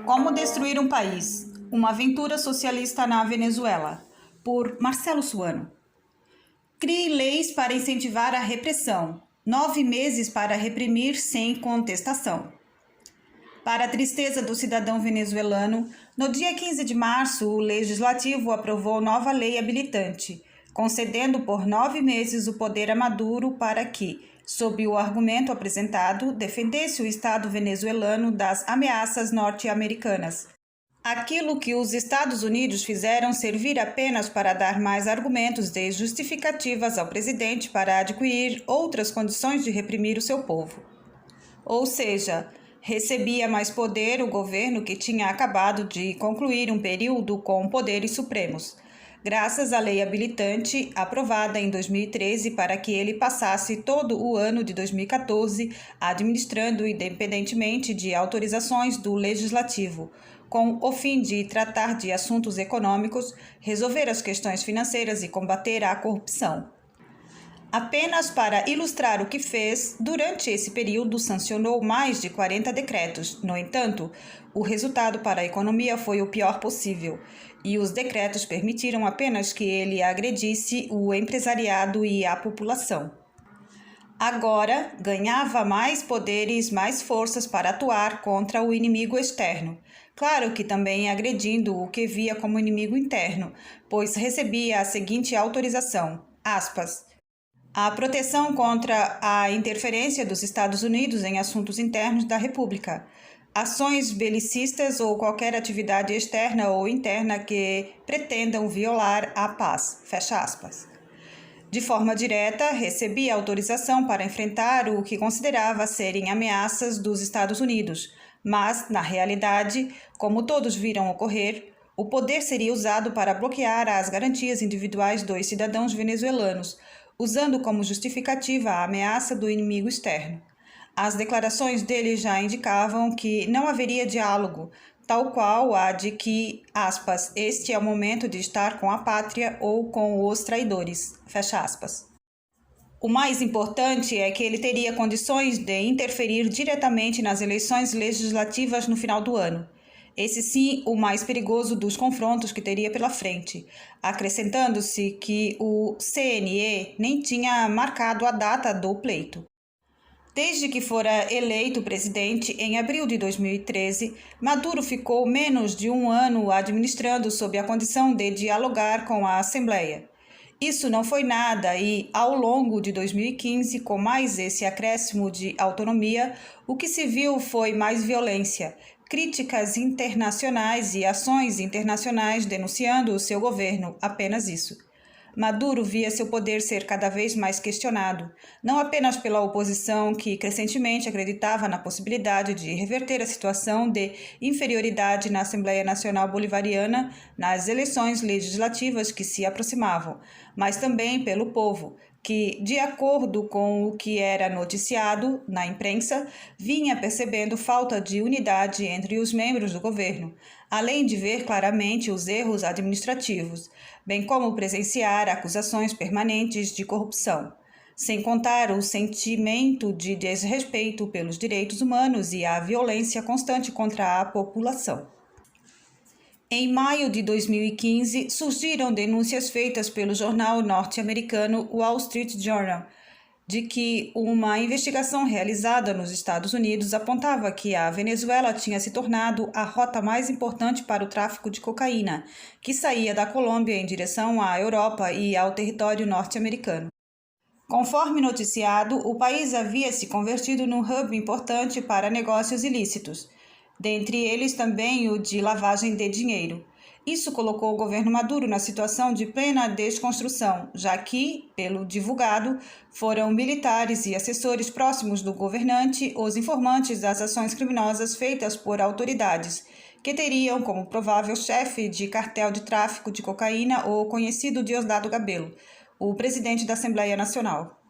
Como destruir um país? Uma aventura socialista na Venezuela, por Marcelo Suano. Crie leis para incentivar a repressão. 9 meses para reprimir sem contestação. Para a tristeza do cidadão venezuelano, no dia 15 de março, o Legislativo aprovou nova lei habilitante, concedendo por 9 meses o poder a Maduro para que, sob o argumento apresentado, defendesse o Estado venezuelano das ameaças norte-americanas. Aquilo que os Estados Unidos fizeram servir apenas para dar mais argumentos de justificativas ao presidente para adquirir outras condições de reprimir o seu povo. Ou seja, recebia mais poder o governo que tinha acabado de concluir um período com poderes supremos, graças à lei habilitante aprovada em 2013 para que ele passasse todo o ano de 2014 administrando independentemente de autorizações do Legislativo, com o fim de tratar de assuntos econômicos, resolver as questões financeiras e combater a corrupção. Apenas para ilustrar o que fez, durante esse período sancionou mais de 40 decretos. No entanto, o resultado para a economia foi o pior possível, e os decretos permitiram apenas que ele agredisse o empresariado e a população. Agora, ganhava mais poderes, mais forças para atuar contra o inimigo externo. Claro que também agredindo o que via como inimigo interno, pois recebia a seguinte autorização, aspas, a proteção contra a interferência dos Estados Unidos em assuntos internos da República, ações belicistas ou qualquer atividade externa ou interna que pretendam violar a paz, fecha aspas. De forma direta, recebia autorização para enfrentar o que considerava serem ameaças dos Estados Unidos, mas, na realidade, como todos viram ocorrer, o poder seria usado para bloquear as garantias individuais dos cidadãos venezuelanos, usando como justificativa a ameaça do inimigo externo. As declarações dele já indicavam que não haveria diálogo, tal qual a de que, aspas, este é o momento de estar com a pátria ou com os traidores, fecha aspas. O mais importante é que ele teria condições de interferir diretamente nas eleições legislativas no final do ano. Esse sim, o mais perigoso dos confrontos que teria pela frente, acrescentando-se que o CNE nem tinha marcado a data do pleito. Desde que fora eleito presidente em abril de 2013, Maduro ficou menos de um ano administrando sob a condição de dialogar com a Assembleia. Isso não foi nada e, ao longo de 2015, com mais esse acréscimo de autonomia, o que se viu foi mais violência, críticas internacionais e ações internacionais denunciando o seu governo, apenas isso. Maduro via seu poder ser cada vez mais questionado, não apenas pela oposição que crescentemente acreditava na possibilidade de reverter a situação de inferioridade na Assembleia Nacional Bolivariana nas eleições legislativas que se aproximavam, mas também pelo povo, que, de acordo com o que era noticiado na imprensa, vinha percebendo falta de unidade entre os membros do governo, além de ver claramente os erros administrativos, bem como presenciar acusações permanentes de corrupção, sem contar o sentimento de desrespeito pelos direitos humanos e a violência constante contra a população. Em maio de 2015, surgiram denúncias feitas pelo jornal norte-americano Wall Street Journal de que uma investigação realizada nos Estados Unidos apontava que a Venezuela tinha se tornado a rota mais importante para o tráfico de cocaína, que saía da Colômbia em direção à Europa e ao território norte-americano. Conforme noticiado, o país havia se convertido num hub importante para negócios ilícitos, dentre eles também o de lavagem de dinheiro. Isso colocou o governo Maduro na situação de plena desconstrução, já que, pelo divulgado, foram militares e assessores próximos do governante os informantes das ações criminosas feitas por autoridades, que teriam como provável chefe de cartel de tráfico de cocaína o conhecido Diosdado Cabello, o presidente da Assembleia Nacional.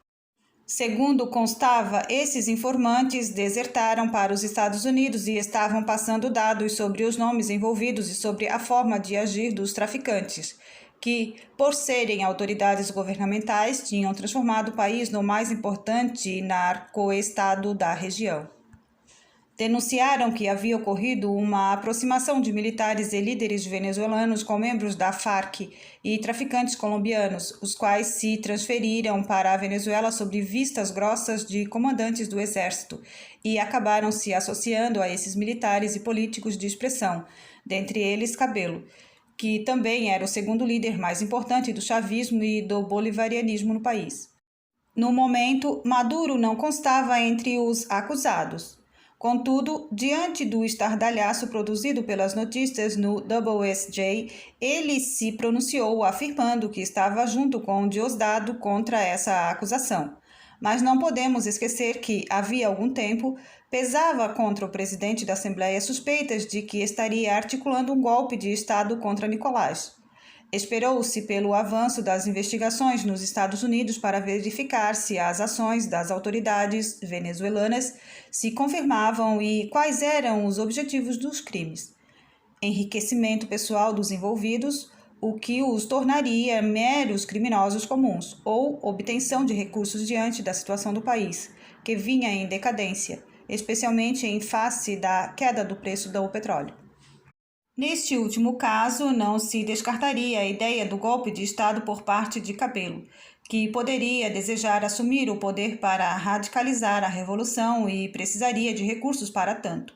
Segundo constava, esses informantes desertaram para os Estados Unidos e estavam passando dados sobre os nomes envolvidos e sobre a forma de agir dos traficantes, que, por serem autoridades governamentais, tinham transformado o país no mais importante narcoestado da região. Denunciaram que havia ocorrido uma aproximação de militares e líderes venezuelanos com membros da Farc e traficantes colombianos, os quais se transferiram para a Venezuela sob vistas grossas de comandantes do exército e acabaram se associando a esses militares e políticos de expressão, dentre eles Cabello, que também era o segundo líder mais importante do chavismo e do bolivarianismo no país. No momento, Maduro não constava entre os acusados. Contudo, diante do estardalhaço produzido pelas notícias no WSJ, ele se pronunciou afirmando que estava junto com Diosdado contra essa acusação. Mas não podemos esquecer que, havia algum tempo, pesava contra o presidente da Assembleia suspeitas de que estaria articulando um golpe de Estado contra Nicolás. Esperou-se pelo avanço das investigações nos Estados Unidos para verificar se as ações das autoridades venezuelanas se confirmavam e quais eram os objetivos dos crimes. Enriquecimento pessoal dos envolvidos, o que os tornaria meros criminosos comuns, ou obtenção de recursos diante da situação do país, que vinha em decadência, especialmente em face da queda do preço do petróleo. Neste último caso, não se descartaria a ideia do golpe de Estado por parte de Cabello, que poderia desejar assumir o poder para radicalizar a revolução e precisaria de recursos para tanto.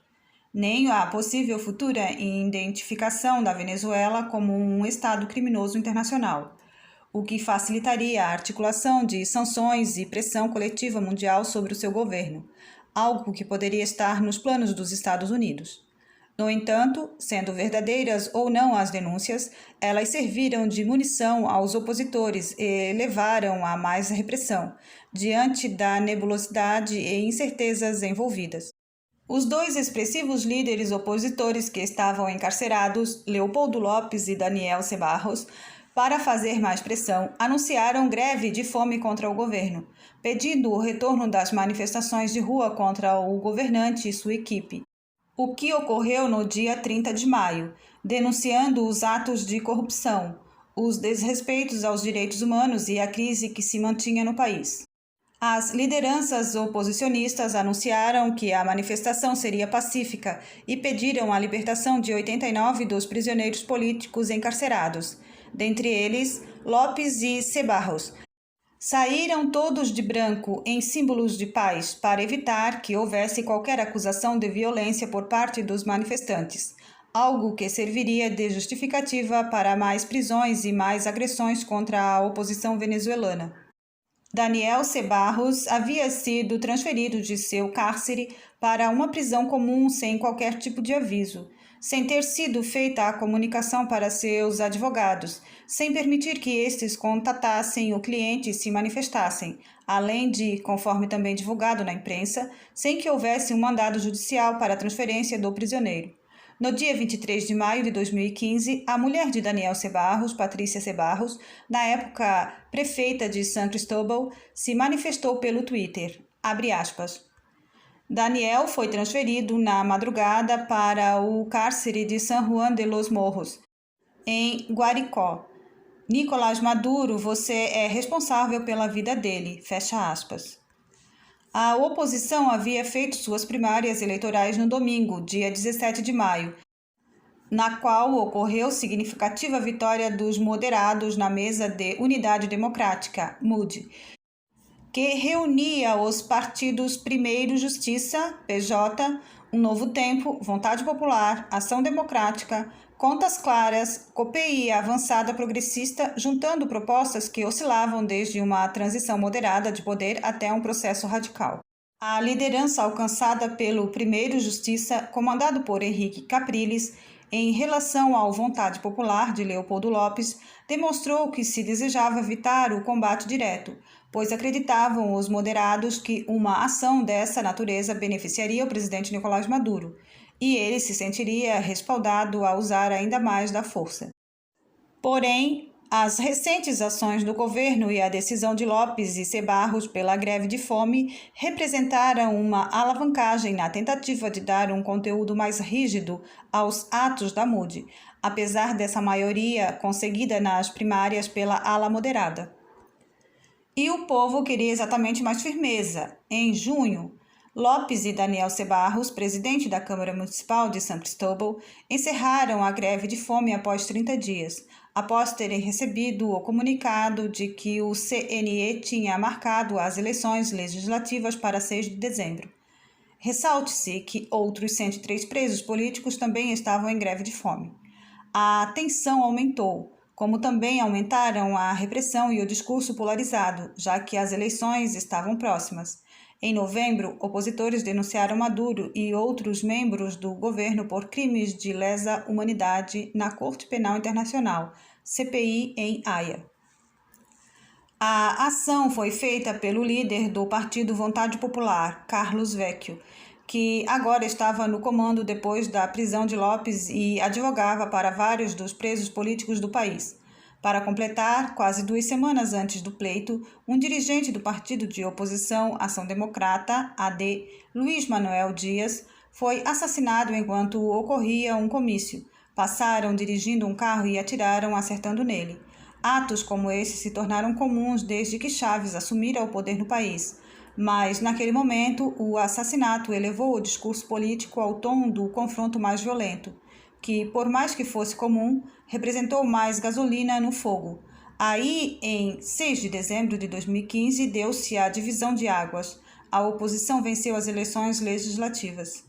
Nem a possível futura identificação da Venezuela como um Estado criminoso internacional, o que facilitaria a articulação de sanções e pressão coletiva mundial sobre o seu governo, algo que poderia estar nos planos dos Estados Unidos. No entanto, sendo verdadeiras ou não as denúncias, elas serviram de munição aos opositores e levaram a mais repressão, diante da nebulosidade e incertezas envolvidas. Os dois expressivos líderes opositores que estavam encarcerados, Leopoldo Lopes e Daniel Ceballos, para fazer mais pressão, anunciaram greve de fome contra o governo, pedindo o retorno das manifestações de rua contra o governante e sua equipe. O que ocorreu no dia 30 de maio, denunciando os atos de corrupção, os desrespeitos aos direitos humanos e a crise que se mantinha no país. As lideranças oposicionistas anunciaram que a manifestação seria pacífica e pediram a libertação de 89 dos prisioneiros políticos encarcerados, dentre eles Lopes e Ceballos. Saíram todos de branco em símbolos de paz para evitar que houvesse qualquer acusação de violência por parte dos manifestantes, algo que serviria de justificativa para mais prisões e mais agressões contra a oposição venezuelana. Daniel Ceballos havia sido transferido de seu cárcere para uma prisão comum sem qualquer tipo de aviso, sem ter sido feita a comunicação para seus advogados, sem permitir que estes contatassem o cliente e se manifestassem, além de, conforme também divulgado na imprensa, sem que houvesse um mandado judicial para a transferência do prisioneiro. No dia 23 de maio de 2015, a mulher de Daniel Ceballos, Patrícia Ceballos, na época prefeita de San Cristóbal, se manifestou pelo Twitter, abre aspas, Daniel foi transferido na madrugada para o cárcere de San Juan de los Morros, em Guaricó. Nicolás Maduro, você é responsável pela vida dele, fecha aspas. A oposição havia feito suas primárias eleitorais no domingo, dia 17 de maio, na qual ocorreu significativa vitória dos moderados na Mesa de Unidade Democrática, MUD, que reunia os partidos Primeiro Justiça, PJ, Um Novo Tempo, Vontade Popular, Ação Democrática, Contas Claras, COPEI Avançada Progressista, juntando propostas que oscilavam desde uma transição moderada de poder até um processo radical. A liderança alcançada pelo Primeiro Justiça, comandado por Henrique Capriles, em relação ao Vontade Popular de Leopoldo Lopes, demonstrou que se desejava evitar o combate direto, pois acreditavam os moderados que uma ação dessa natureza beneficiaria o presidente Nicolás Maduro, e ele se sentiria respaldado a usar ainda mais da força. Porém, as recentes ações do governo e a decisão de Lopes e Ceballos pela greve de fome representaram uma alavancagem na tentativa de dar um conteúdo mais rígido aos atos da MUD, apesar dessa maioria conseguida nas primárias pela ala moderada. E o povo queria exatamente mais firmeza. Em junho, Lopes e Daniel Cebarros, presidente da Câmara Municipal de São Cristóbal, encerraram a greve de fome após 30 dias, após terem recebido o comunicado de que o CNE tinha marcado as eleições legislativas para 6 de dezembro. Ressalte-se que outros 103 presos políticos também estavam em greve de fome. A tensão aumentou, como também aumentaram a repressão e o discurso polarizado, já que as eleições estavam próximas. Em novembro, opositores denunciaram Maduro e outros membros do governo por crimes de lesa humanidade na Corte Penal Internacional, CPI, em Haia. A ação foi feita pelo líder do Partido Vontade Popular, Carlos Vecchio, que agora estava no comando depois da prisão de Lopes e advogava para vários dos presos políticos do país. Para completar, quase 2 semanas antes do pleito, um dirigente do partido de oposição Ação Democrata, AD, Luiz Manuel Dias, foi assassinado enquanto ocorria um comício. Passaram dirigindo um carro e atiraram, acertando nele. Atos como esse se tornaram comuns desde que Chávez assumira o poder no país. Mas, naquele momento, o assassinato elevou o discurso político ao tom do confronto mais violento, que, por mais que fosse comum, representou mais gasolina no fogo. Aí, em 6 de dezembro de 2015, deu-se a divisão de águas. A oposição venceu as eleições legislativas.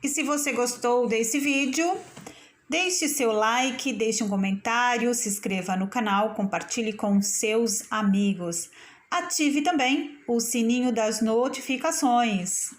E se você gostou desse vídeo, deixe seu like, deixe um comentário, se inscreva no canal, compartilhe com seus amigos. Ative também o sininho das notificações.